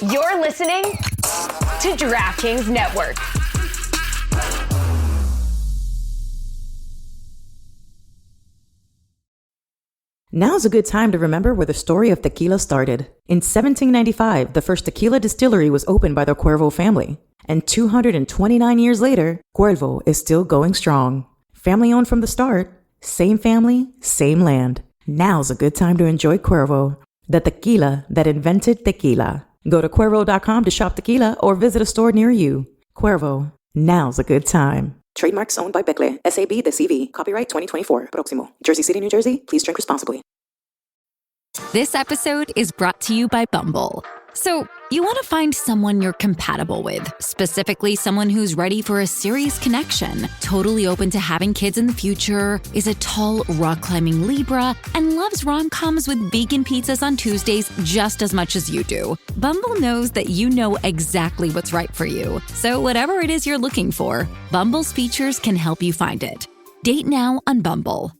You're listening to DraftKings Network. Now's a good time to remember where the story of tequila started. In 1795, the first tequila distillery was opened by the Cuervo family. And 229 years later, Cuervo is still going strong. Family owned from the start, same family, same land. Now's a good time to enjoy Cuervo, the tequila that invented tequila. Go to Cuervo.com to shop tequila or visit a store near you. Cuervo, now's a good time. Trademarks owned by Becle, SAB the CV. Copyright 2024. Proximo. Jersey City, New Jersey. Please drink responsibly. This episode is brought to you by Bumble. So, you want to find someone you're compatible with, specifically someone who's ready for a serious connection, totally open to having kids in the future, is a tall, rock-climbing Libra, and loves rom-coms with vegan pizzas on Tuesdays just as much as you do. Bumble knows that you know exactly what's right for you. So whatever it is you're looking for, Bumble's features can help you find it. Date now on Bumble.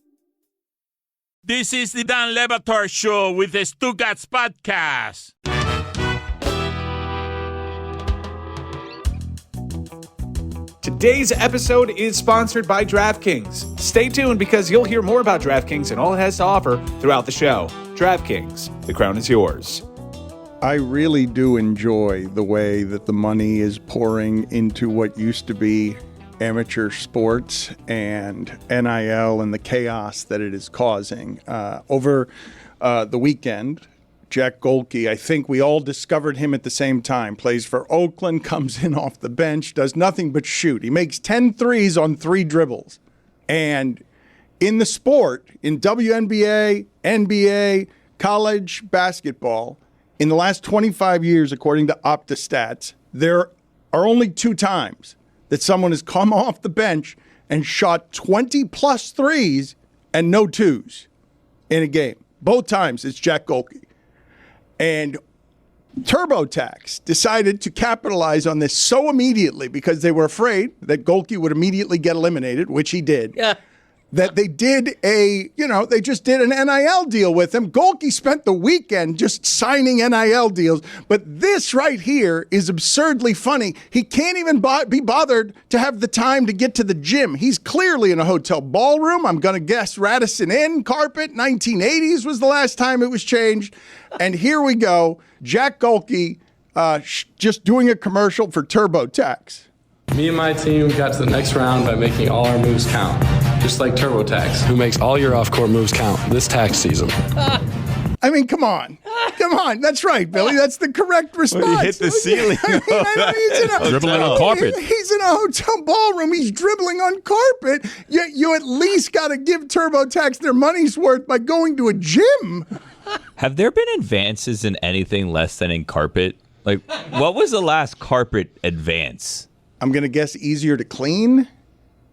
This is the Dan Batard Show with the Stugotz podcast. Today's episode is sponsored by DraftKings. Stay tuned because you'll hear more about DraftKings and all it has to offer throughout the show. DraftKings, the crown is yours. I really do enjoy the way that the money is pouring into what used to be amateur sports and NIL and the chaos that it is causing. Over the weekend, Jack Gohlke, I think we all discovered him at the same time, plays for Oakland, comes in off the bench, does nothing but shoot. He makes 10 threes on 3 dribbles. And in the sport, in WNBA, NBA, college basketball, in the last 25 years, according to OptaStats, there are only 2 times that someone has come off the bench and shot 20-plus threes and no twos in a game. Both times it's Jack Gohlke. And TurboTax decided to capitalize on this so immediately because they were afraid that Gohlke would immediately get eliminated, which he did. Yeah. That they did they just did an NIL deal with him. Gohlke spent the weekend just signing NIL deals. But this right here is absurdly funny. He can't even be bothered to have the time to get to the gym. He's clearly in a hotel ballroom. I'm going to guess Radisson Inn carpet. 1980s was the last time it was changed. And here we go. Jack Gohlke just doing a commercial for TurboTax. Me and my team got to the next round by making all our moves count. Just like TurboTax, who makes all your off-court moves count this tax season. I mean, come on. Come on. That's right, Billy. That's the correct response. Well, he hit the ceiling. Dribbling on carpet. He's in a hotel ballroom. He's dribbling on carpet. Yet you at least got to give TurboTax their money's worth by going to a gym. Have there been advances in anything less than in carpet? Like, what was the last carpet advance? I'm going to guess easier to clean.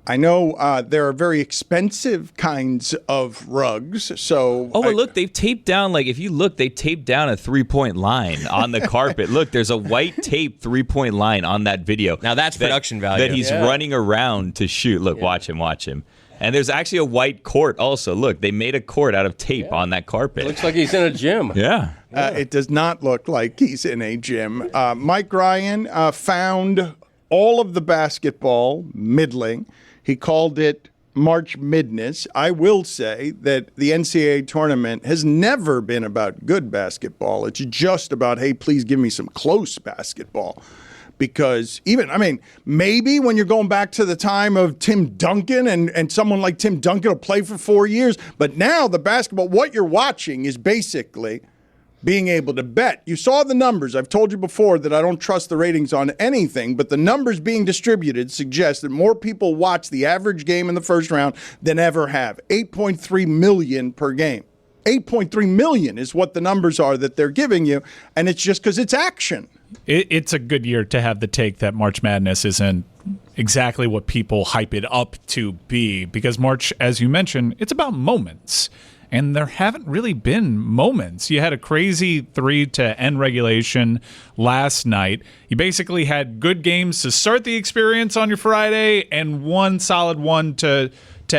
I know there are very expensive kinds of rugs, so... Oh, but look, they've taped down, like, if you look, they taped down a three-point line on the carpet. Look, there's a white tape three-point line on that video. Now that's production value. That he's running around to shoot. Look, watch him. And there's actually a white court also. Look, they made a court out of tape on that carpet. Looks like he's in a gym. Yeah. It does not look like he's in a gym. Mike Ryan found all of the basketball middling. He called it March Midness. I will say that the NCAA tournament has never been about good basketball. It's just about, hey, please give me some close basketball. Because maybe when you're going back to the time of Tim Duncan and someone like Tim Duncan will play for 4 years. But now the basketball, what you're watching is basically being able to bet. You saw the numbers. I've told you before that I don't trust the ratings on anything, but the numbers being distributed suggest that more people watch the average game in the first round than ever have. 8.3 million per game. 8.3 million is what the numbers are that they're giving you, and it's just because it's action. It's a good year to have the take that March Madness isn't exactly what people hype it up to be, because March, as you mentioned, it's about moments. And there haven't really been moments. You had a crazy 3 to end regulation last night. You basically had good games to start the experience on your Friday and one solid one to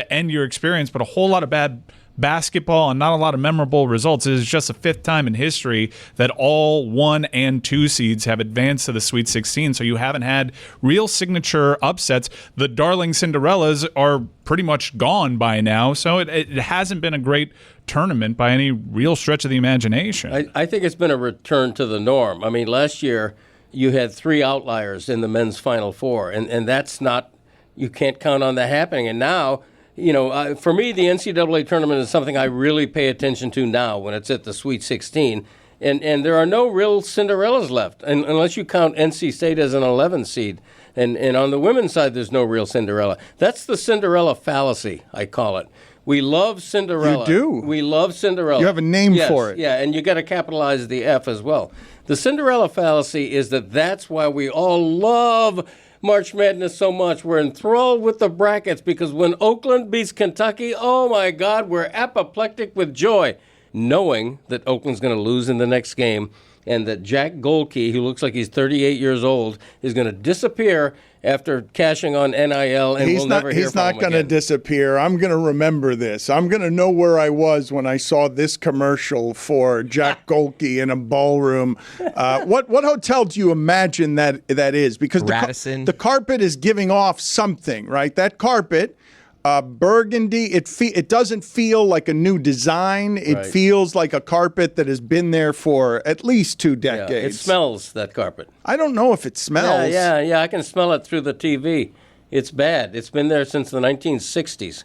end your experience, but a whole lot of bad basketball and not a lot of memorable results. It is just the 5th time in history that all 1 and 2 seeds have advanced to the Sweet 16, so you haven't had real signature upsets. The darling Cinderellas are pretty much gone by now, so it hasn't been a great tournament by any real stretch of the imagination. I think it's been a return to the norm. I mean, last year you had 3 outliers in the men's Final Four, and that's not, you can't count on that happening. And now, for me, the NCAA tournament is something I really pay attention to now when it's at the Sweet 16. And there are no real Cinderellas left, unless you count NC State as an 11 seed. And on the women's side, there's no real Cinderella. That's the Cinderella fallacy, I call it. We love Cinderella. You do. We love Cinderella. You have a name for it. Yeah, and you got to capitalize the F as well. The Cinderella fallacy is that's why we all love March Madness so much. We're enthralled with the brackets because when Oakland beats Kentucky, oh my God, we're apoplectic with joy, knowing that Oakland's going to lose in the next game and that Jack Gohlke, who looks like he's 38 years old, is going to disappear after cashing on NIL, and we'll never hear from him again. He's not going to disappear. I'm going to remember this. I'm going to know where I was when I saw this commercial for Jack Gohlke in a ballroom. What hotel do you imagine that is? Because Radisson. The carpet is giving off something, right? That carpet, burgundy. It doesn't feel like a new design. It feels like a carpet that has been there for at least 2 decades. Yeah, it smells, that carpet. I don't know if it smells. Yeah. I can smell it through the TV. It's bad. It's been there since the 1960s,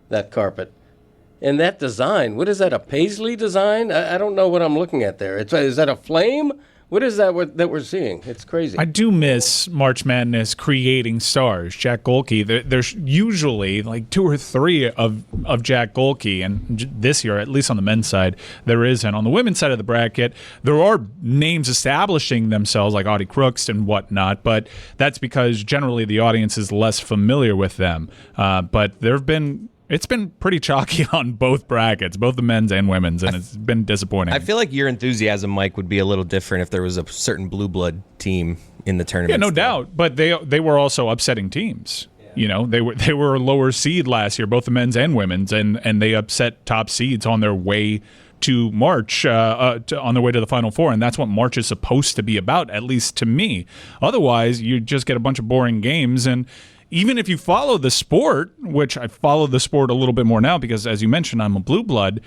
that carpet. And that design, what is that, a paisley design? I don't know what I'm looking at there. Is that a flame? What is that that we're seeing? It's crazy. I do miss March Madness creating stars. Jack Gohlke, there's usually like 2 or 3 of Jack Gohlke, and this year, at least on the men's side, there isn't. On the women's side of the bracket, there are names establishing themselves like Audie Crooks and whatnot, but that's because generally the audience is less familiar with them. But it's been pretty chalky on both brackets, both the men's and women's, and it's been disappointing. I feel like your enthusiasm, Mike, would be a little different if there was a certain blue blood team in the tournament. Yeah, no doubt. But they were also upsetting teams. Yeah. They were a lower seed last year, both the men's and women's, and they upset top seeds on their way to March, on their way to the Final Four, and that's what March is supposed to be about, at least to me. Otherwise, you just get a bunch of boring games, and even if you follow the sport, which I follow the sport a little bit more now because, as you mentioned, I'm a blue blood,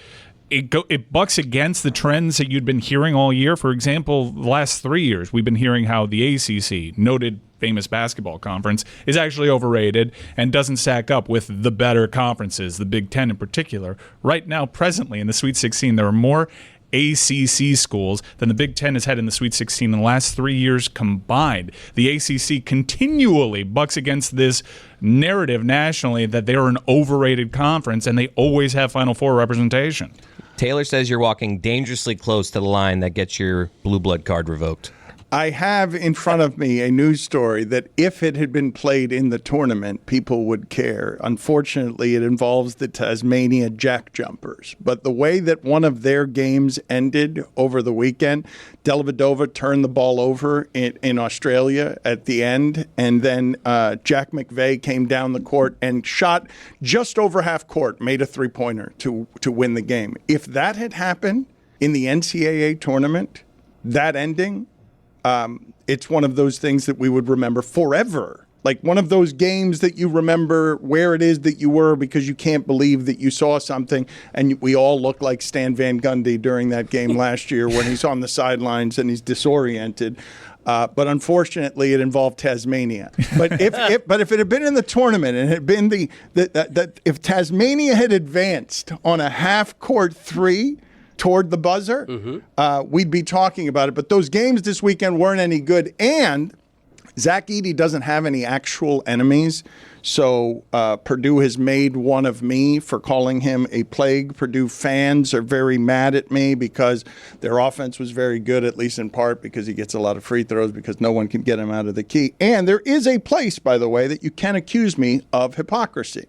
it bucks against the trends that you'd been hearing all year. For example, the last 3 years, we've been hearing how the ACC, noted famous basketball conference, is actually overrated and doesn't stack up with the better conferences, the Big Ten in particular. Right now, presently, in the Sweet 16, there are more ACC schools than the Big Ten has had in the Sweet 16 in the last 3 years combined. The ACC continually bucks against this narrative nationally that they're an overrated conference, and they always have Final Four representation. Taylor says you're walking dangerously close to the line that gets your blue blood card revoked. I have in front of me a news story that if it had been played in the tournament, people would care. Unfortunately, it involves the Tasmania Jack Jumpers. But the way that one of their games ended over the weekend, Dellavedova turned the ball over in Australia at the end, and then Jack McVeigh came down the court and shot just over half court, made a three-pointer to win the game. If that had happened in the NCAA tournament, that ending, it's one of those things that we would remember forever. Like one of those games that you remember where it is that you were because you can't believe that you saw something. And we all look like Stan Van Gundy during that game last year when he's on the sidelines and he's disoriented. But unfortunately, it involved Tasmania. But if it had been in the tournament and it had been if Tasmania had advanced on a half-court three toward the buzzer, we'd be talking about it. But those games this weekend weren't any good. And Zach Eaty doesn't have any actual enemies. So Purdue has made one of me for calling him a plague. Purdue fans are very mad at me because their offense was very good, at least in part because he gets a lot of free throws because no one can get him out of the key. And there is a place, by the way, that you can accuse me of hypocrisy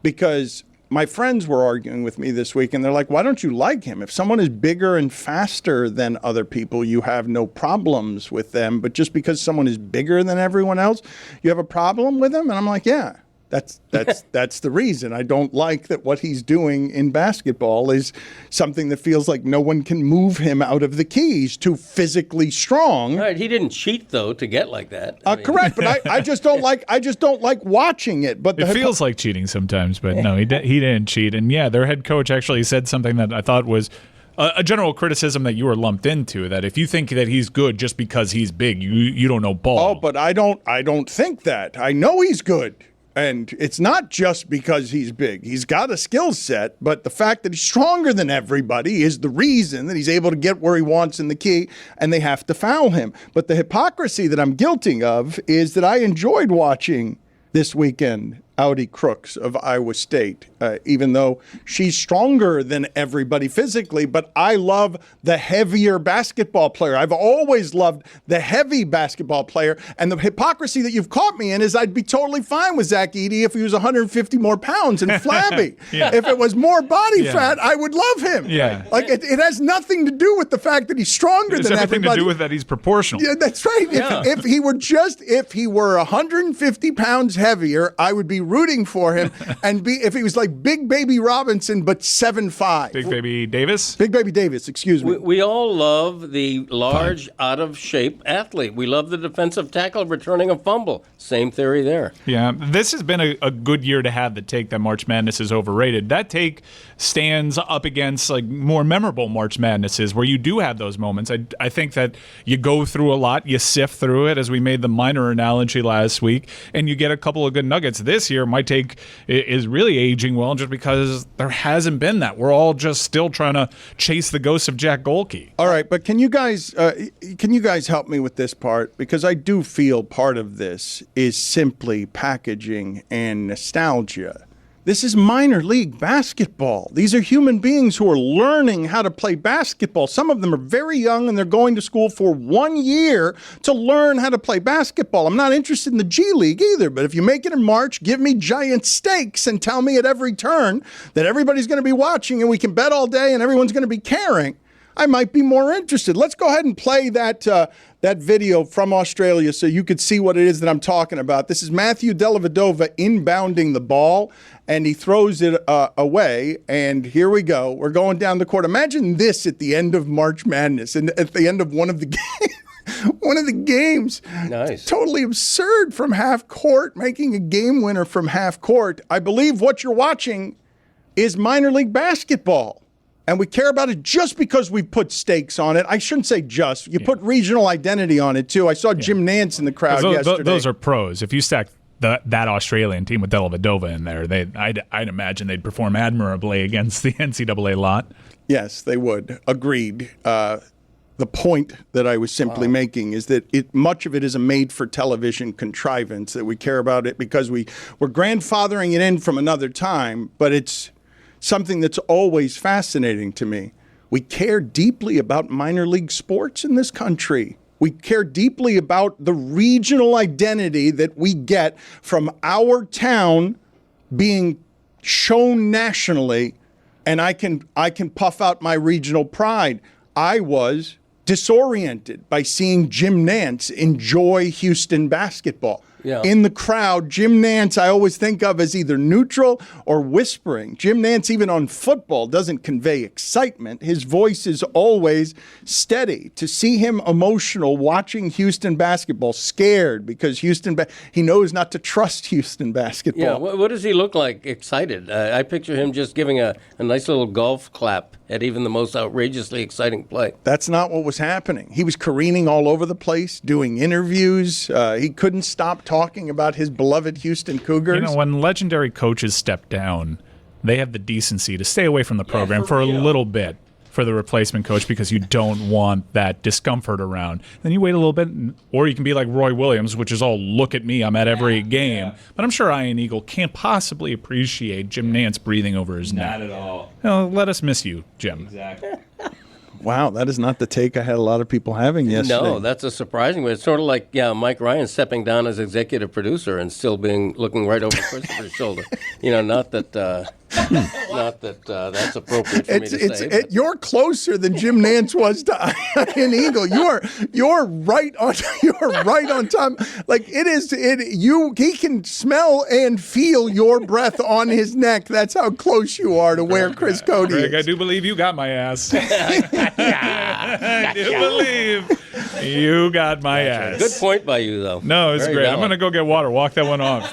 because my friends were arguing with me this week, and they're like, why don't you like him? If someone is bigger and faster than other people, you have no problems with them. But just because someone is bigger than everyone else, you have a problem with them? And I'm like, yeah. That's the reason. I don't like that what he's doing in basketball is something that feels like no one can move him out of the key. He's too physically strong. Right. He didn't cheat though to get like that. Correct, but I just don't like watching it. But it feels like cheating sometimes. But no, he didn't cheat. And yeah, their head coach actually said something that I thought was a general criticism that you were lumped into, that if you think that he's good just because he's big, you don't know ball. Oh, but I don't think that. I know he's good. And it's not just because he's big. He's got a skill set, but the fact that he's stronger than everybody is the reason that he's able to get where he wants in the key, and they have to foul him. But the hypocrisy that I'm guilty of is that I enjoyed watching this weekend Audi Crooks of Iowa State, even though she's stronger than everybody physically. But I love the heavier basketball player. I've always loved the heavy basketball player. And the hypocrisy that you've caught me in is I'd be totally fine with Zach Eaty if he was 150 more pounds and flabby. Yeah. If it was more body fat, I would love him. Yeah. Like it has nothing to do with the fact that he's stronger than everybody. It's everything to do with that he's proportional. Yeah, that's right. Yeah. If he were 150 pounds heavier, I would be rooting for him, and if he was like Big Baby Robinson but 7'5". Big Baby Davis? Big Baby Davis, excuse me. We all love the large, out-of-shape athlete. We love the defensive tackle returning a fumble. Same theory there. Yeah, this has been a good year to have the take that March Madness is overrated. That take stands up against like more memorable March Madnesses where you do have those moments. I think that you go through a lot, you sift through it, as we made the minor analogy last week, and you get a couple of good nuggets. This year, my take is really aging well just because there hasn't been that. We're all just still trying to chase the ghost of Jack Gohlke. All right, but can you guys help me with this part? Because I do feel part of this is simply packaging and nostalgia. This is minor league basketball. These are human beings who are learning how to play basketball. Some of them are very young and they're going to school for 1 year to learn how to play basketball. I'm not interested in the G League either, but if you make it in March, give me giant stakes and tell me at every turn that everybody's going to be watching and we can bet all day and everyone's going to be caring, I might be more interested. Let's go ahead and play that video from Australia so you could see what it is that I'm talking about. This is Matthew Dellavedova inbounding the ball, and he throws it away, and here we go. We're going down the court. Imagine this at the end of March Madness and at the end of one of the games. One of the games. Nice. Totally absurd from half court, making a game winner from half court. I believe what you're watching is minor league basketball. And we care about it just because we put stakes on it. I shouldn't say just. You put regional identity on it, too. I saw Jim Nantz in the crowd yesterday. Those are pros. If you stack that Australian team with Dellavedova in there, I'd imagine they'd perform admirably against the NCAA lot. Yes, they would. Agreed. The point that I was simply making is that much of it is a made-for-television contrivance, that we care about it because we're grandfathering it in from another time, but it's something that's always fascinating to me. We care deeply about minor league sports in this country. We care deeply about the regional identity that we get from our town being shown nationally, and I can puff out my regional pride. I was disoriented by seeing Jim Nantz enjoy Houston basketball. Yeah. In the crowd, Jim Nantz I always think of as either neutral or whispering. Jim Nantz, even on football, doesn't convey excitement. His voice is always steady. To see him emotional watching Houston basketball, scared because he knows not to trust Houston basketball. Yeah, what does he look like excited? I picture him just giving a nice little golf clap at even the most outrageously exciting play. That's not what was happening. He was careening all over the place, doing interviews. He couldn't stop talking about his beloved Houston Cougars. You know, when legendary coaches step down, they have the decency to stay away from the program for a little bit for the replacement coach because you don't want that discomfort around. Then you wait a little bit, or you can be like Roy Williams, which is all, look at me, I'm at every game. But I'm sure Ian Eagle can't possibly appreciate Jim Nantz breathing over his neck. Not at all. You know, let us miss you, Jim. Exactly. Wow, that is not the take I had a lot of people having yesterday. No, that's a surprising one. It's sort of like Mike Ryan stepping down as executive producer and still looking right over Christopher's shoulder. You know, not that Not that that's appropriate for me to say. You're closer than Jim Nantz was to Iron Eagle. You're right on time. Like he can smell and feel your breath on his neck. That's how close you are to where Chris Cote is. Greg, I do believe you got my ass. I do believe you got my ass. Good point by you, though. No, it's Very great. valid. I'm going to go get water. Walk that one off.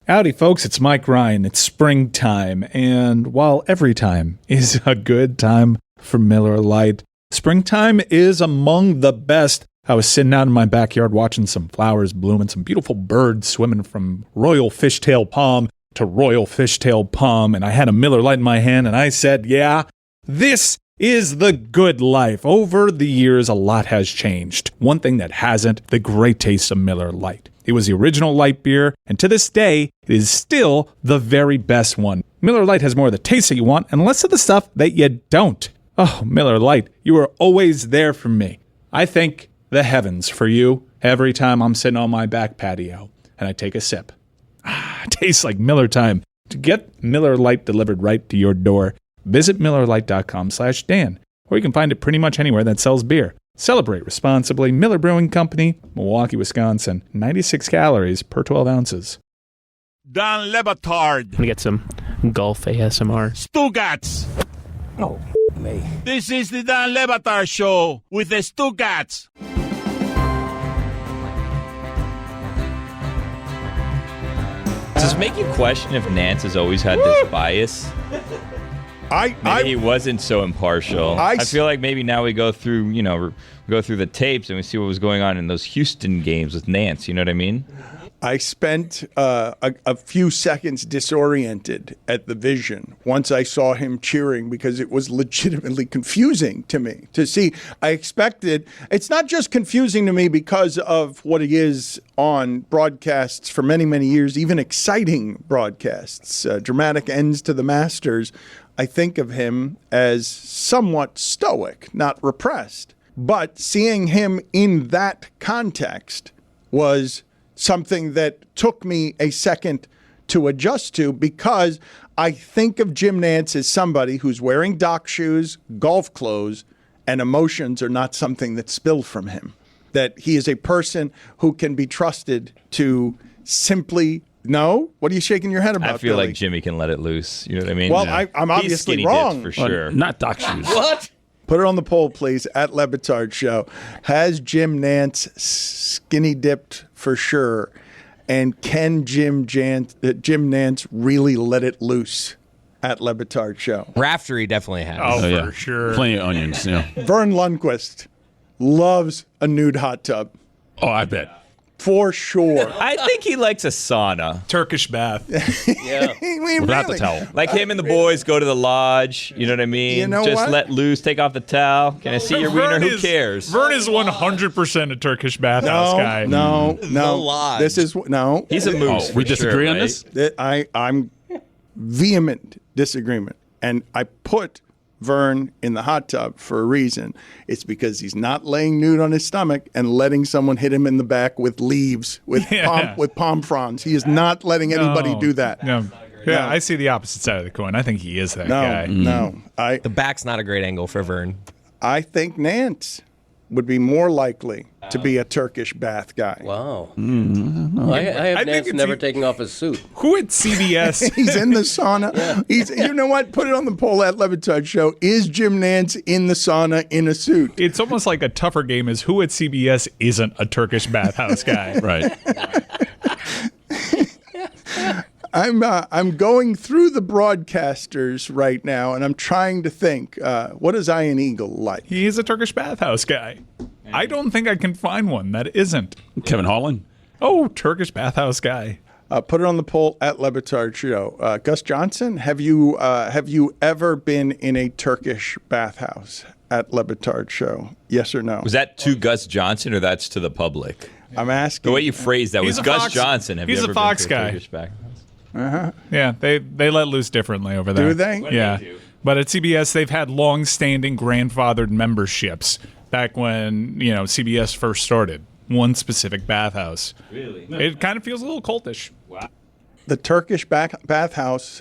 Howdy, folks. It's Mike Ryan. It's springtime. And while every time is a good time for Miller Lite, springtime is among the best. I was sitting out in my backyard watching some flowers bloom and some beautiful birds swimming from royal fishtail palm to royal fishtail palm. And I had a Miller Lite in my hand, and I said, yeah, this is the good life. Over the years, a lot has changed. One thing that hasn't, the great taste of Miller Lite. It was the original light beer, and to this day, it is still the very best one. Miller Lite has more of the taste that you want and less of the stuff that you don't. Oh, Miller Lite, you are always there for me. I thank the heavens for you every time I'm sitting on my back patio and I take a sip. It tastes like Miller time. To get Miller Lite delivered right to your door, visit MillerLite.com/Dan, or you can find it pretty much anywhere that sells beer. Celebrate responsibly. Miller Brewing Company, Milwaukee, Wisconsin. 96 calories per 12 ounces. Dan Le Batard. I'm gonna get some Gohlke ASMR. Stugotz. Oh, me. This is the Dan Le Batard Show with the Stugotz. Does it make you question if Nantz has always had this bias? Maybe he wasn't so impartial. I feel like maybe now we go through, the tapes and we see what was going on in those Houston games with Nantz. You know what I mean? I spent a few seconds disoriented at the vision once I saw him cheering because it was legitimately confusing to me to see. I expected, it's not just confusing to me because of what he is on broadcasts for many, many years, even exciting broadcasts, dramatic ends to the Masters. I think of him as somewhat stoic, not repressed. But seeing him in that context was something that took me a second to adjust to because I think of Jim Nantz as somebody who's wearing dock shoes, golf clothes, and emotions are not something that spill from him. That he is a person who can be trusted to simply... No? What are you shaking your head about, I feel Billy? like Jimmy can let it loose. You know what I mean? Well, I'm obviously wrong. For sure. Not dock shoes. What? Put it on the poll, please, at Le Batard Show. Has Jim Nantz skinny dipped for sure? And can Jim Nantz really let it loose at Le Batard Show? Raftery definitely has. Oh, for sure. Plenty of onions, yeah. Vern Lundquist loves a nude hot tub. Oh, I bet. For sure. I think he likes a sauna. Turkish bath. Yeah. Without the towel. Like him and the boys go to the lodge. You know what I mean? You know Just what? let loose, take off the towel. Can I see your wiener? Who cares? Vern is 100% a Turkish bathhouse guy. No. lodge. This is no. He's a moose. We for disagree sure, on right? this? I'm vehement disagreement, and I put Vern in the hot tub for a reason. It's because he's not laying nude on his stomach and letting someone hit him in the back with leaves, with palm fronds. He is not letting anybody do that. No. Yeah, I see the opposite side of the coin. I think he is that guy. No. The back's not a great angle for Vern. I think Nantz would be more likely to be a Turkish bath guy. Wow. Well, I have think Nantz it's never taking off his suit. Who at CBS? He's in the sauna. You know what? Put it on the poll at Le Batard Show. Is Jim Nantz in the sauna in a suit? It's almost like a tougher game is who at CBS isn't a Turkish bathhouse guy. Right. I'm going through the broadcasters right now, and I'm trying to think, what is Iron Eagle like? He is a Turkish bathhouse guy. I don't think I can find one that isn't. Kevin Holland. Oh, Turkish bathhouse guy. Put it on the poll at Le Batard Show. Gus Johnson, have you ever been in a Turkish bathhouse at Le Batard Show? Yes or no? Was that to Gus Johnson or that's to the public? I'm asking. The way you phrased that was Gus Johnson. Have He's you a ever Fox been to guy. a Turkish bathhouse? Yeah, they let loose differently over there. Do they? Yeah. But at CBS, they've had long-standing grandfathered memberships back when, CBS first started. One specific bathhouse. Really? It kind of feels a little cultish. Wow. The Turkish bathhouse,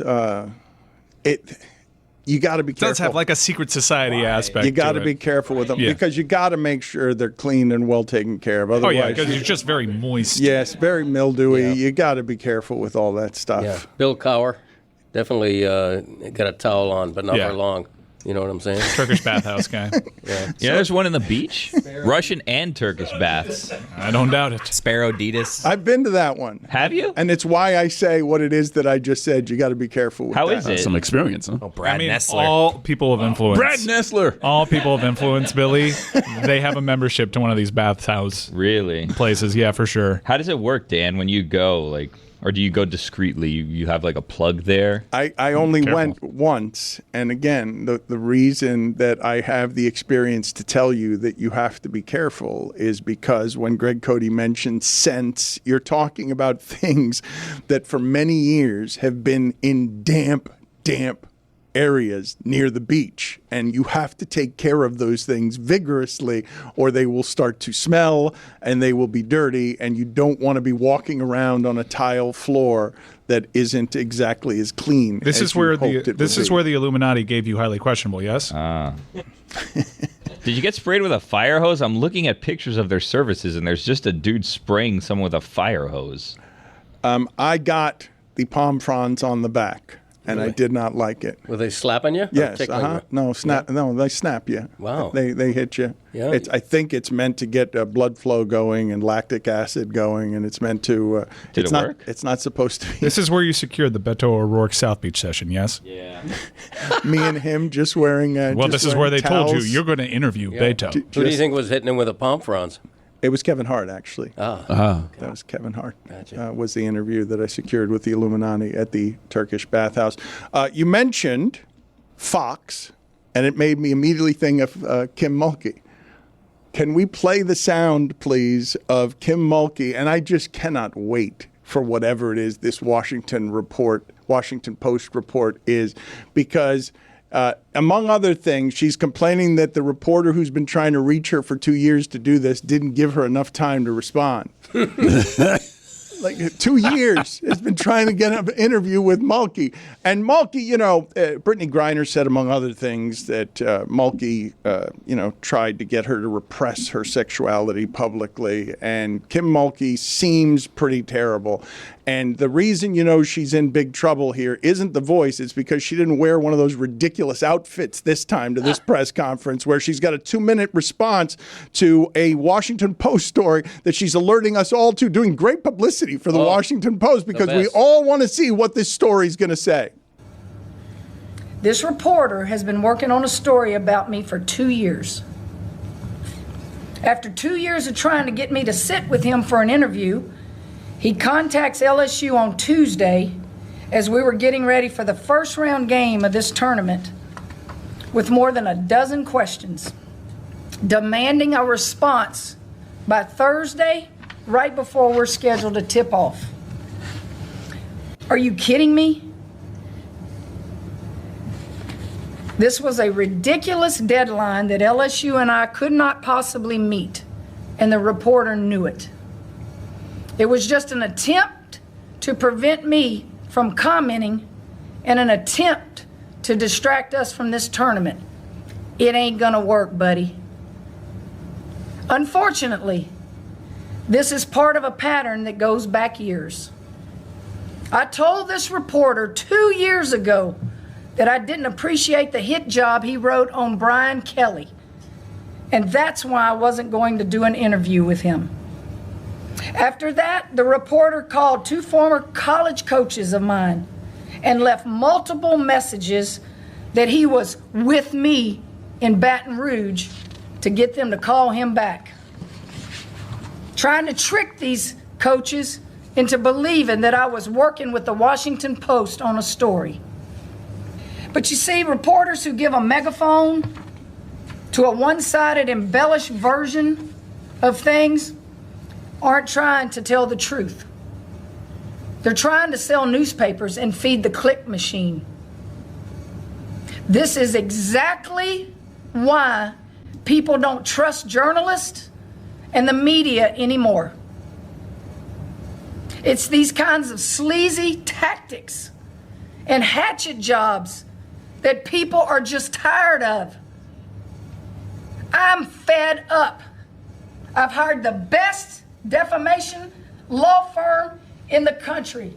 you got to be careful. It does have like a secret society aspect. You got to be careful with them because you got to make sure they're clean and well taken care of. Otherwise, because you're just very moist. Yes, very mildewy. Yeah. You got to be careful with all that stuff. Yeah. Bill Cowher definitely got a towel on, but not for long. You know what I'm saying? Turkish bathhouse guy. There's one in the beach. Russian and Turkish baths. I don't doubt it. Sparoditis. I've been to that one. Have you? And it's why I say what it is that I just said. You got to be careful with How that. is it? Some experience, huh? Oh, Brad Nessler. All people of influence. Brad Nessler. All people of influence, Billy, they have a membership to one of these bathhouse places. Yeah, for sure. How does it work, Dan, when you go? Or do you go discreetly? You have like a plug there? I only went once. And again, the reason that I have the experience to tell you that you have to be careful is because when Greg Cote mentioned scents, you're talking about things that for many years have been in damp areas near the beach, and you have to take care of those things vigorously or they will start to smell and they will be dirty, and you don't want to be walking around on a tile floor that isn't exactly as clean. This is where the Illuminati gave you highly questionable, yes? Did you get sprayed with a fire hose? I'm looking at pictures of their services and there's just a dude spraying someone with a fire hose. I got the palm fronds on the back. And I did not like it. Were they slapping you? Yes. No, snap. No, they snap you. Wow. They hit you. Yeah. I think it's meant to get blood flow going and lactic acid going, and it's meant to. Did it work? It's not supposed to be. This is where you secured the Beto O'Rourke South Beach session, yes? Yeah. Me and him just wearing. This is where they told you you're going to interview Beto. Who do you think was hitting him with a palm fronds? It was Kevin Hart, actually. That was Kevin Hart. Gotcha. Was the interview that I secured with the Illuminati at the Turkish Bathhouse. You mentioned Fox, and it made me immediately think of Kim Mulkey. Can we play the sound, please, of Kim Mulkey? And I just cannot wait for whatever it is this Washington Post report is, because among other things, she's complaining that the reporter who's been trying to reach her for 2 years to do this didn't give her enough time to respond. Like 2 years has been trying to get an interview with Mulkey. And Mulkey, Brittany Griner said, among other things, that Mulkey, tried to get her to repress her sexuality publicly. And Kim Mulkey seems pretty terrible. And the reason she's in big trouble here isn't the voice. It's because she didn't wear one of those ridiculous outfits this time to this press conference where she's got a 2-minute response to a Washington Post story that she's alerting us all to, doing great publicity for the Washington Post because we all want to see what this story is going to say. This reporter has been working on a story about me for 2 years. After 2 years of trying to get me to sit with him for an interview, he contacts LSU on Tuesday as we were getting ready for the first round game of this tournament with more than a dozen questions, demanding a response by Thursday, right before we're scheduled to tip off. Are you kidding me? This was a ridiculous deadline that LSU and I could not possibly meet, and the reporter knew it. It was just an attempt to prevent me from commenting and an attempt to distract us from this tournament. It ain't gonna work, buddy. Unfortunately, this is part of a pattern that goes back years. I told this reporter 2 years ago that I didn't appreciate the hit job he wrote on Brian Kelly, and that's why I wasn't going to do an interview with him. After that, the reporter called 2 former college coaches of mine and left multiple messages that he was with me in Baton Rouge to get them to call him back, trying to trick these coaches into believing that I was working with the Washington Post on a story. But you see, reporters who give a megaphone to a one-sided, embellished version of things aren't trying to tell the truth. They're trying to sell newspapers and feed the click machine. This is exactly why people don't trust journalists and the media anymore. It's these kinds of sleazy tactics and hatchet jobs that people are just tired of. I'm fed up. I've hired the best defamation law firm in the country,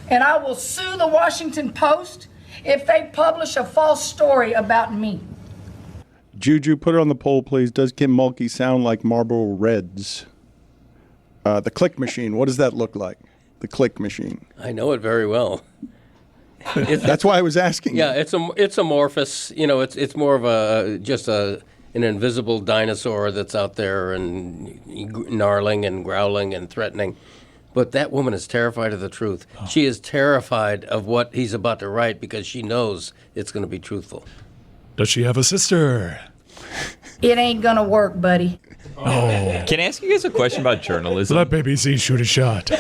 and I will sue the Washington Post if they publish a false story about me. Juju, put it on the poll, please. Does Kim Mulkey sound like Marlboro Reds? The click machine, what does that look like? The click machine. I know it very well. That's why I was asking. Yeah, it's amorphous. You know, it's more of an invisible dinosaur that's out there and gnarling and growling and threatening. But that woman is terrified of the truth. Oh. She is terrified of what he's about to write because she knows it's going to be truthful. Does she have a sister? It ain't gonna work, buddy. Oh. Can I ask you guys a question about journalism? Let Baby Z shoot a shot.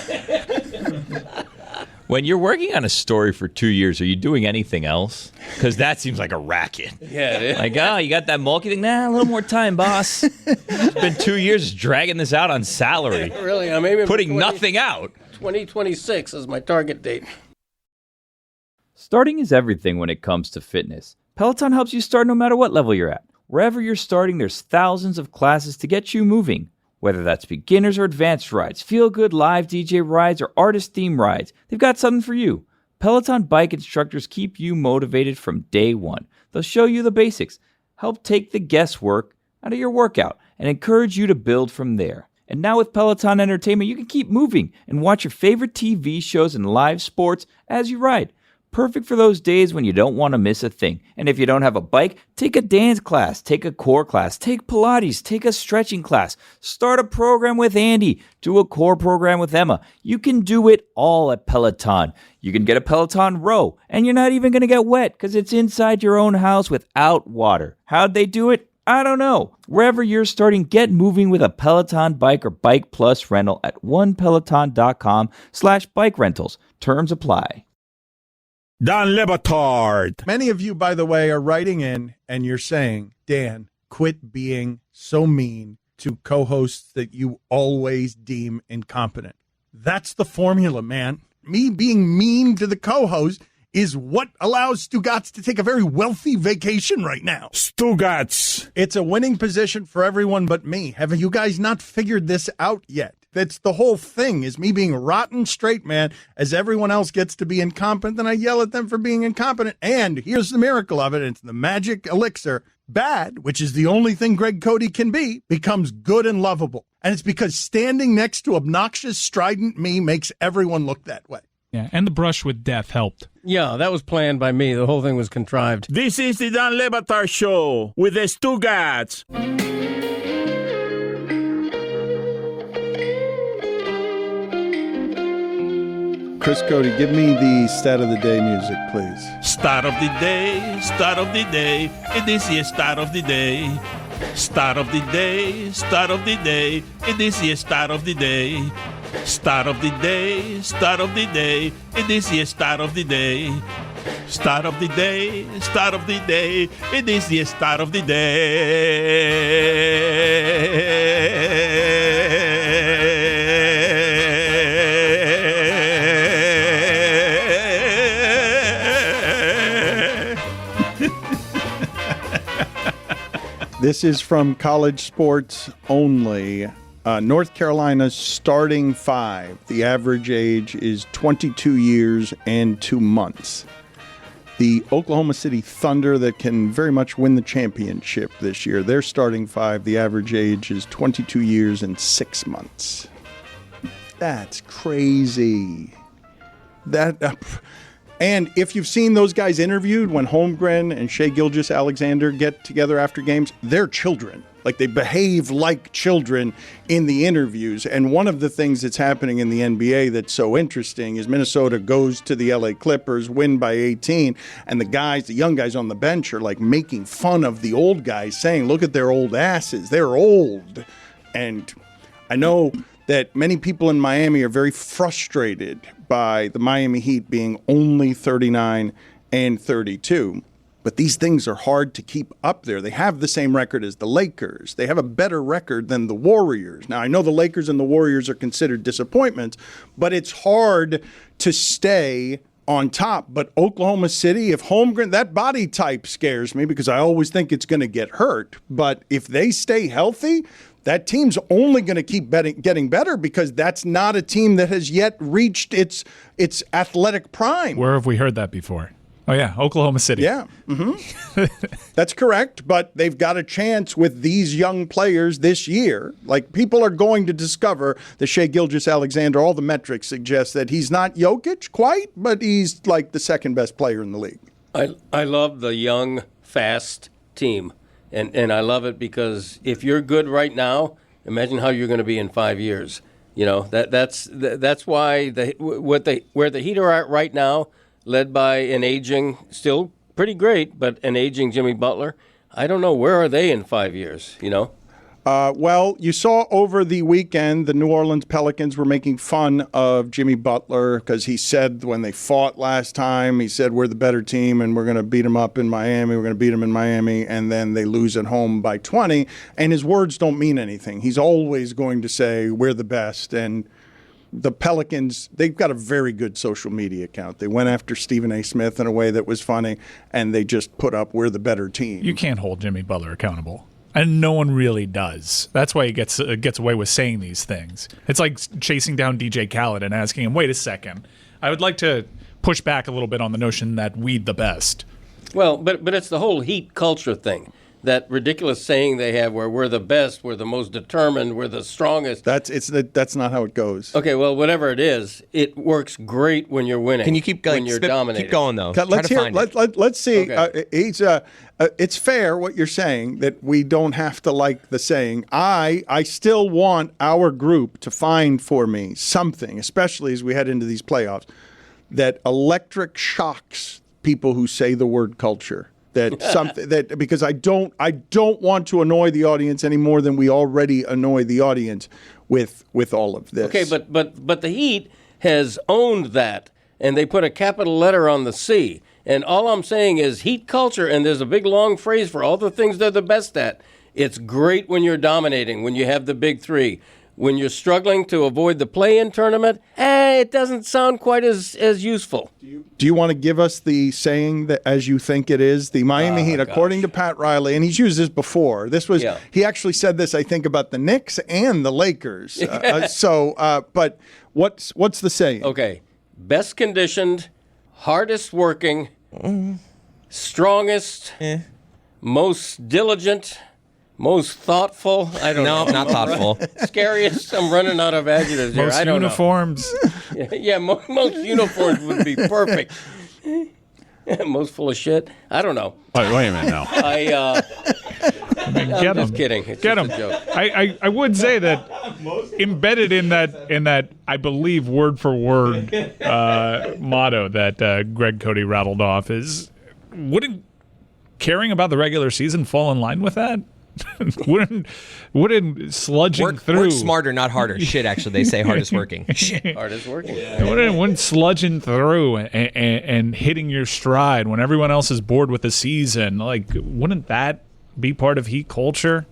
When you're working on a story for 2 years, are you doing anything else? Because that seems like a racket. Yeah, it is. Like, you got that Mulkey thing? Nah, a little more time, boss. It's been 2 years dragging this out on salary. Really? I'm aiming putting nothing out. 2026 is my target date. Starting is everything when it comes to fitness. Peloton helps you start no matter what level you're at. Wherever you're starting, there's thousands of classes to get you moving. Whether that's beginners or advanced rides, feel-good live DJ rides, or artist-themed rides, they've got something for you. Peloton bike instructors keep you motivated from day one. They'll show you the basics, help take the guesswork out of your workout, and encourage you to build from there. And now with Peloton Entertainment, you can keep moving and watch your favorite TV shows and live sports as you ride. Perfect for those days when you don't want to miss a thing. And if you don't have a bike, take a dance class, take a core class, take Pilates, take a stretching class, start a program with Andy, do a core program with Emma. You can do it all at Peloton. You can get a Peloton row, and you're not even going to get wet because it's inside your own house without water. How'd they do it? I don't know. Wherever you're starting, get moving with a Peloton bike or Bike Plus rental at onepeloton.com/bike rentals. Terms apply. Dan Le Batard. Many of you, by the way, are writing in and you're saying, Dan, quit being so mean to co-hosts that you always deem incompetent. That's the formula, man. Me being mean to the co-host is what allows Stugotz to take a very wealthy vacation right now. Stugotz. It's a winning position for everyone but me. Have you guys not figured this out yet? That's the whole thing, is me being rotten straight man as everyone else gets to be incompetent, and I yell at them for being incompetent. And here's the miracle of it. It's the magic elixir. Bad, which is the only thing Greg Cote can be, becomes good and lovable. And it's because standing next to obnoxious, strident me makes everyone look that way. Yeah, and the brush with death helped. Yeah, that was planned by me. The whole thing was contrived. This is the Dan Le Batard Show with the Stugotz. Chris Cote, give me the stat of the day music, please. Start of the day, start of the day. It is the start of the day. Start of the day, start of the day. It is the start of the day. Start of the day, start of the day. It is the start of the day. Start of the day, start of the day. It is the start of the day. This is from College Sports Only. North Carolina's starting five. The average age is 22 years and 2 months. The Oklahoma City Thunder, that can very much win the championship this year, their starting five, the average age is 22 years and 6 months. That's crazy. And if you've seen those guys interviewed when Holmgren and Shai Gilgeous-Alexander get together after games, they're children. Like, they behave like children in the interviews. And one of the things that's happening in the NBA that's so interesting is Minnesota goes to the LA Clippers, win by 18, and the young guys on the bench are like making fun of the old guys, saying, look at their old asses, they're old. And I know that many people in Miami are very frustrated by the Miami Heat being only 39 and 32. But these things are hard to keep up there. They have the same record as the Lakers. They have a better record than the Warriors. Now, I know the Lakers and the Warriors are considered disappointments, but it's hard to stay on top. But Oklahoma City, if Holmgren, that body type scares me because I always think it's going to get hurt. But if they stay healthy, that team's only going to keep getting better because that's not a team that has yet reached its athletic prime. Where have we heard that before? Oh, yeah, Oklahoma City. Yeah, that's correct. But they've got a chance with these young players this year. Like, people are going to discover that Shai Gilgeous-Alexander, all the metrics suggest that he's not Jokic quite, but he's like the second best player in the league. I love the young, fast team. And I love it because if you're good right now, imagine how you're going to be in 5 years. You know, that's why where the Heat are at right now, led by an aging, still pretty great, but an aging Jimmy Butler. I don't know, where are they in 5 years, you know? Well, you saw over the weekend the New Orleans Pelicans were making fun of Jimmy Butler because he said when they fought last time, he said, we're the better team and we're going to beat them up in Miami. We're going to beat them in Miami. And then they lose at home by 20. And his words don't mean anything. He's always going to say, we're the best. And the Pelicans, they've got a very good social media account. They went after Stephen A. Smith in a way that was funny, and they just put up, we're the better team. You can't hold Jimmy Butler accountable. And no one really does. That's why he gets away with saying these things. It's like chasing down DJ Khaled and asking him, wait a second, I would like to push back a little bit on the notion that we'd the best. Well, but it's the whole Heat culture thing. That ridiculous saying they have where we're the best, we're the most determined, we're the strongest. That's not how it goes. Okay, well, whatever it is, it works great when you're winning. Can you keep going? When you're dominating. Keep going, though. Let's see. Okay. It's fair what you're saying, that we don't have to like the saying. I still want our group to find for me something, especially as we head into these playoffs, that electric shocks people who say the word culture. That something that because I don't want to annoy the audience any more than we already annoy the audience with all of this. Okay, but the Heat has owned that, and they put a capital letter on the C. And all I'm saying is Heat culture, and there's a big long phrase for all the things they're the best at. It's great when you're dominating, when you have the big three. When you're struggling to avoid the play-in tournament, it doesn't sound quite as useful. Do you want to give us the saying that as you think it is? The Miami Heat, according to Pat Riley, and he's used this before. He actually said this, I think, about the Knicks and the Lakers. But what's the saying? Okay, best conditioned, hardest working, strongest, most diligent, most thoughtful. I don't know. No, not thoughtful. Scariest. I'm running out of adjectives here. I don't uniforms. know. Yeah, most uniforms would be perfect. Most full of shit. I don't know. Wait a minute now. I'm just kidding. It's Get just him. a joke. I would say that embedded in that I believe word for word motto that Greg Cote rattled off is, wouldn't caring about the regular season fall in line with that? wouldn't sludging through work smarter, not harder. Shit, actually, they say hardest working. Hardest working. Yeah. Wouldn't sludging through and hitting your stride when everyone else is bored with the season, like, wouldn't that be part of Heat culture?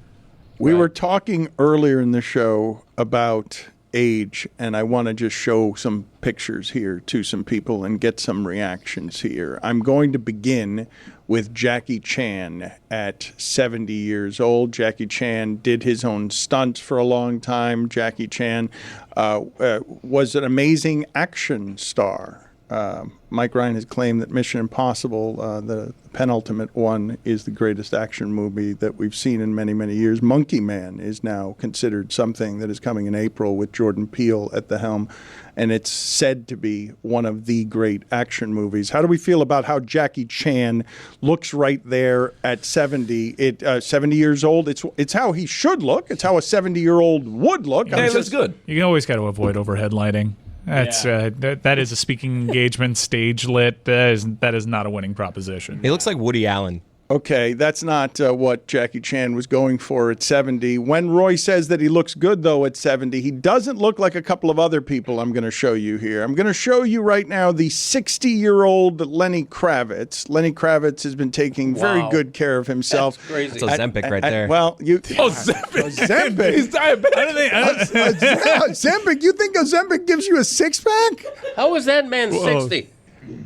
We were talking earlier in the show about age, and I want to just show some pictures here to some people and get some reactions here. I'm going to begin with Jackie Chan at 70 years old. Jackie Chan did his own stunts for a long time. Jackie Chan was an amazing action star. Mike Ryan has claimed that Mission Impossible, the penultimate one, is the greatest action movie that we've seen in many, many years. Monkey Man is now considered something that is coming in April with Jordan Peele at the helm, and it's said to be one of the great action movies. How do we feel about how Jackie Chan looks right there at 70? 70 years old. It's how he should look. It's how a 70-year-old would look. Yeah, he looks good. You always got to avoid overhead lighting. That's that is a speaking engagement, stage lit. That is not a winning proposition. He looks like Woody Allen. Okay, that's not what Jackie Chan was going for at 70. When Roy says that he looks good, though, at 70, he doesn't look like a couple of other people I'm going to show you here. I'm going to show you right now the 60-year-old Lenny Kravitz. Lenny Kravitz has been taking very good care of himself. That's crazy. That's Ozempic right there. Ozempic. He's diabetic. Ozempic? You think Ozempic gives you a six-pack? How is that man 60?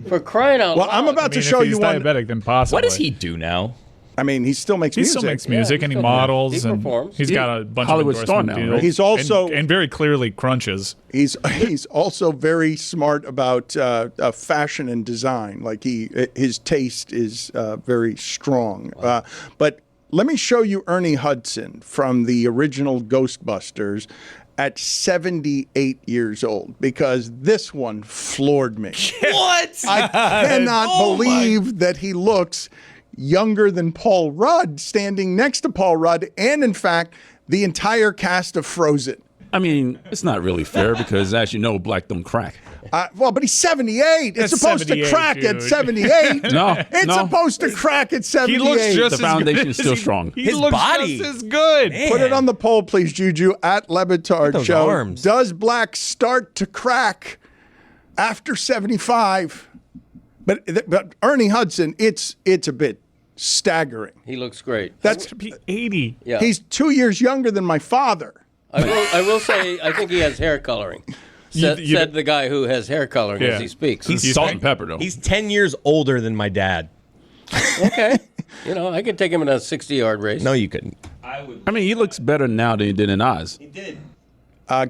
For crying out loud. Well, I'm about to show you one. If he's diabetic, then possibly. What does he do now? I mean, he still makes music. He still makes music, and he models, and performs. he's got a bunch Hollywood of star endorsement now, right? deals. He's also and very clearly crunches. He's also very smart about fashion and design. Like his taste is very strong. Wow. But let me show you Ernie Hudson from the original Ghostbusters at 78 years old, because this one floored me. What? I cannot believe that he looks younger than Paul Rudd, standing next to Paul Rudd, and in fact, the entire cast of Frozen. I mean, it's not really fair because, as you know, black don't crack. Well, but he's 78. It's supposed to crack at 78. It's supposed to crack at 78. He looks just the foundation is still strong. He looks body. just as good. Man. Put it on the poll, please, Juju, at Lebitard Show. Arms. Does black start to crack after 75? But Ernie Hudson, it's a bit staggering. He looks great. That's to be 80. Yeah. He's 2 years younger than my father. I will say, I think he has hair coloring. Said the guy who has hair coloring as he speaks. He's salt and pepper, though. He's 10 years older than my dad. Okay. I could take him in a 60-yard race. No, you couldn't. I mean, he looks better now than he did in Oz. He did.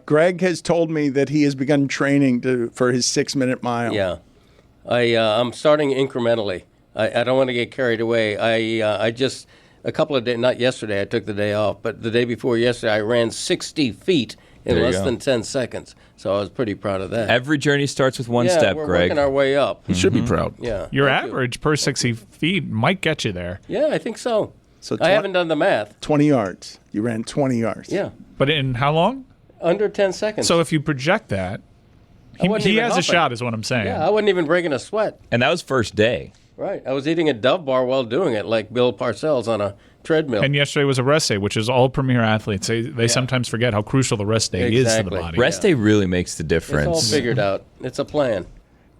Greg has told me that he has begun training for his 6-minute mile. Yeah. I'm starting incrementally. I don't want to get carried away. I just, a couple of days, not yesterday, I took the day off, but the day before yesterday, I ran 60 feet in less than 10 seconds. So I was pretty proud of that. Every journey starts with one step, we're Greg. working our way up. He should be proud. Yeah. Your average per 60 feet might get you there. Yeah, I think so. So I haven't done the math. 20 yards. You ran 20 yards. Yeah. But in how long? Under 10 seconds. So if you project that, he has a shot, is what I'm saying. Yeah, I wasn't even breaking a sweat. And that was first day. Right. I was eating a Dove bar while doing it, like Bill Parcells on a treadmill. And yesterday was a rest day, which is all premier athletes. They sometimes forget how crucial the rest day is to the body. Rest day really makes the difference. It's all figured out. It's a plan.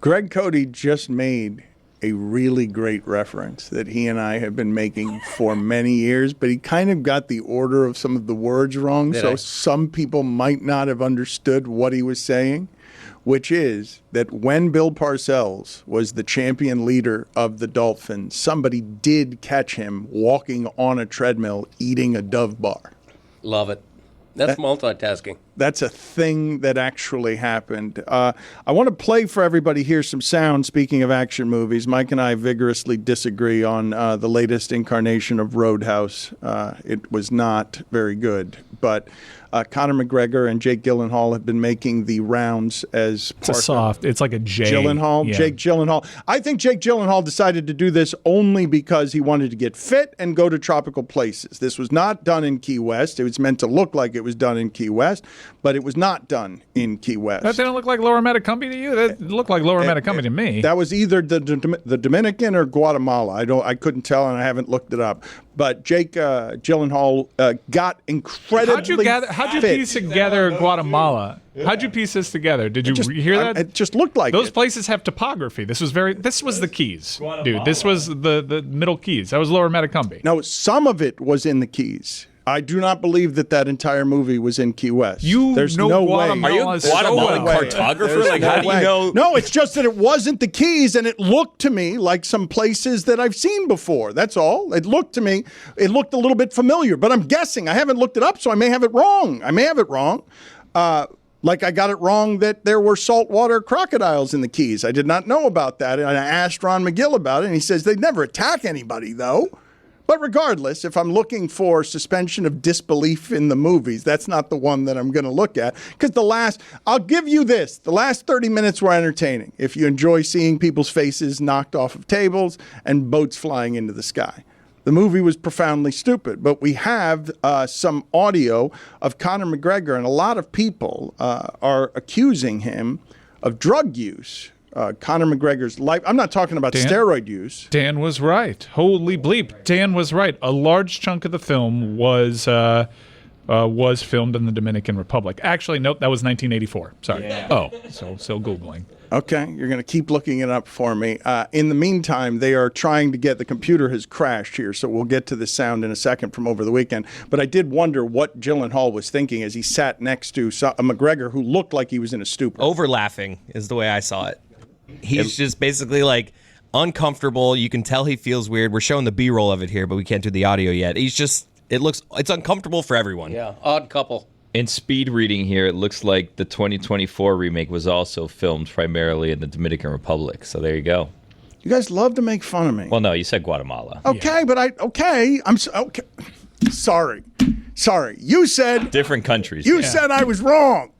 Greg Cote just made a really great reference that he and I have been making for many years, but he kind of got the order of some of the words wrong, so some people might not have understood what he was saying, which is that when Bill Parcells was the champion leader of the Dolphins, somebody did catch him walking on a treadmill eating a Dove bar. Love it. That's multitasking. That's a thing that actually happened. I want to play for everybody here some sound. Speaking of action movies, Mike and I vigorously disagree on the latest incarnation of Roadhouse. It was not very good, but Conor McGregor and Jake Gyllenhaal have been making the rounds as It's like a Jake Gyllenhaal. Yeah. Jake Gyllenhaal. I think Jake Gyllenhaal decided to do this only because he wanted to get fit and go to tropical places. This was not done in Key West. It was meant to look like it was done in Key West, but it was not done in Key West. That didn't look like Lower Metacombie to you? That looked like Lower Metacombie to me. That was either the Dominican or Guatemala. I couldn't tell, and I haven't looked it up. But Jake Gyllenhaal got incredibly How'd you piece together Guatemala? Yeah. How'd you piece this together? Did you hear that? It just looked like those places have topography. This was the Keys, dude. This was the Middle Keys. That was Lower Metacombie. No, some of it was in the Keys. I do not believe that entire movie was in Key West. There's no way. Are you a Guatemalan cartographer? Like, how do you know? No, it's just that it wasn't the Keys, and it looked to me like some places that I've seen before. That's all. It looked a little bit familiar, but I'm guessing. I haven't looked it up, so I may have it wrong. Like I got it wrong that there were saltwater crocodiles in the Keys. I did not know about that, and I asked Ron McGill about it, and he says they'd never attack anybody, though. But regardless, if I'm looking for suspension of disbelief in the movies, that's not the one that I'm going to look at. Because I'll give you this, the last 30 minutes were entertaining. If you enjoy seeing people's faces knocked off of tables and boats flying into the sky. The movie was profoundly stupid, but we have some audio of Conor McGregor, and a lot of people are accusing him of drug use Conor McGregor's life. I'm not talking about steroid use. Dan was right. Holy bleep. Dan was right. A large chunk of the film was filmed in the Dominican Republic. Actually, nope, that was 1984. Sorry. Yeah. Oh, so still Googling. Okay, you're going to keep looking it up for me. In the meantime, they are trying to get, the computer has crashed here, so we'll get to the sound in a second from over the weekend. But I did wonder what Gyllenhaal was thinking as he sat next to a McGregor who looked like he was in a stupor. Over laughing is the way I saw it. He's just basically like uncomfortable. You can tell he feels weird. We're showing the B-roll of it here, but we can't do the audio yet. It's uncomfortable for everyone. Yeah, odd couple. In speed reading here, it looks like the 2024 remake was also filmed primarily in the Dominican Republic. So there you go. You guys love to make fun of me. Well, no, you said Guatemala. Okay, but okay. Sorry. You said different countries. You said I was wrong.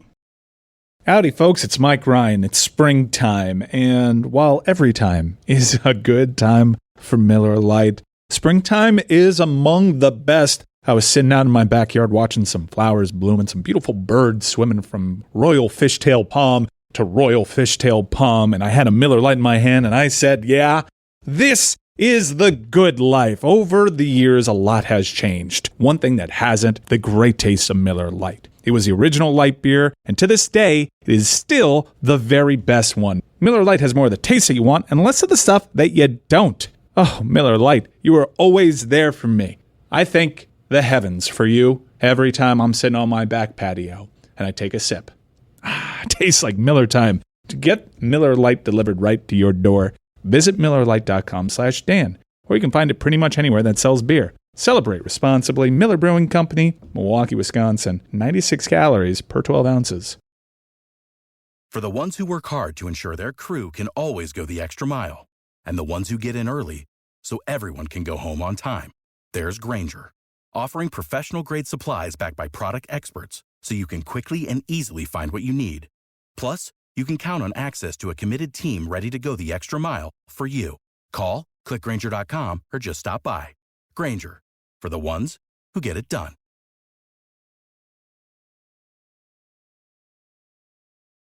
Howdy, folks. It's Mike Ryan. It's springtime. And while every time is a good time for Miller Lite, springtime is among the best. I was sitting out in my backyard watching some flowers bloom and some beautiful birds swimming from royal fishtail palm to royal fishtail palm. And I had a Miller Lite in my hand and I said, yeah, this is the good life. Over the years, a lot has changed. One thing that hasn't, the great taste of Miller Lite. It was the original light beer, and to this day, it is still the very best one. Miller Lite has more of the taste that you want and less of the stuff that you don't. Oh, Miller Lite, you are always there for me. I thank the heavens for you every time I'm sitting on my back patio and I take a sip. It tastes like Miller time. To get Miller Lite delivered right to your door, visit MillerLite.com/Dan, or you can find it pretty much anywhere that sells beer. Celebrate responsibly. Miller Brewing Company, Milwaukee, Wisconsin. 96 calories per 12 ounces. For the ones who work hard to ensure their crew can always go the extra mile, and the ones who get in early so everyone can go home on time, there's Grainger, offering professional-grade supplies backed by product experts so you can quickly and easily find what you need. Plus, you can count on access to a committed team ready to go the extra mile for you. Call, click Grainger.com, or just stop by. Grainger, for the ones who get it done.